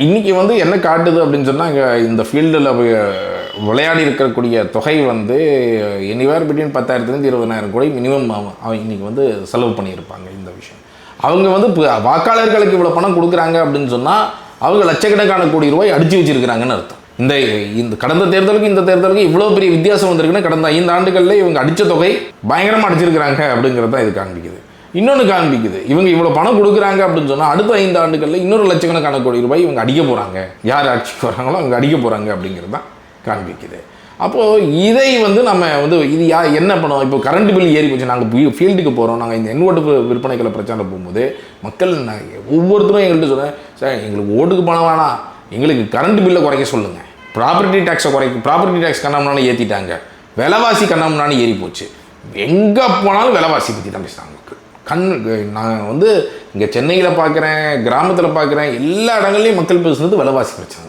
இன்றைக்கி வந்து என்ன காட்டுது அப்படின்னு சொன்னால் இங்கே இந்த ஃபீல்டில் விளையாடி இருக்கக்கூடிய தொகை வந்து எனிவேர் பிட்வீன் 10,000 20,000 கோடி மினிமம் அவன் இன்றைக்கி வந்து செலவு பண்ணியிருப்பாங்க. இந்த விஷயம் அவங்க வந்து வாக்காளர்களுக்கு இவ்வளோ பணம் கொடுக்குறாங்க அப்படின்னு சொன்னால் அவங்க லட்சக்கணக்கான கோடி ரூபாய் அடித்து வச்சுருக்கிறாங்கன்னு அர்த்தம். இந்த கடந்த தேர்தலுக்கு இந்த தேர்தலுக்கு இவ்வளோ பெரிய வித்தியாசம் வந்திருக்குன்னா கடந்த 5 ஆண்டுகளில் இவங்க அடித்த தொகை பயங்கரமாக அடிச்சிருக்கிறாங்க அப்படிங்கிறது தான் இது காண்பிக்குது. இன்னொன்று காண்பிக்குது, இவங்க இவ்வளோ பணம் கொடுக்குறாங்க அப்படின்னு சொன்னால் அடுத்த 5 ஆண்டுகளில் இன்னொரு லட்சக்கணக்கான கோடி ரூபாய் இவங்க அடிக்க போகிறாங்க. யார் ஆட்சிக்கு வராங்களோ அவங்க அடிக்க போகிறாங்க அப்படிங்கிறது தான் காண்பிக்குது. அப்போது இதை வந்து நம்ம வந்து இது என்ன பண்ணுவோம்? இப்போ கரண்ட் பில் ஏறி போச்சு, நாங்கள் ஃபீல்டுக்கு போகிறோம், நாங்கள் இந்த ஓட்டு விற்பனைகளை பிரச்சாரம் போகும்போது மக்கள் ஒவ்வொருத்தரும் எங்கள்கிட்ட சொன்னேன், சார் எங்களுக்கு ஓட்டுக்கு பணம் வேணாம், எங்களுக்கு கரண்ட் பில்லை குறைக்க சொல்லுங்கள், ப்ராப்பர்ட்டி டேக்ஸை ப்ராப்பர்ட்டி டேக்ஸ் கண்ணாமனாலும் ஏற்றிட்டாங்க, விலைவாசி கண்ணாமனாலும் ஏறி போச்சு, எங்கே போனாலும் விலைவாசி பற்றி தான் பேசுகிறாங்க. நான் வந்து இங்கே சென்னையில் பார்க்குறேன், கிராமத்தில் பார்க்குறேன், எல்லா இடங்கள்லையும் மக்கள் பேசுகிறது விலைவாசி பிரச்சனை.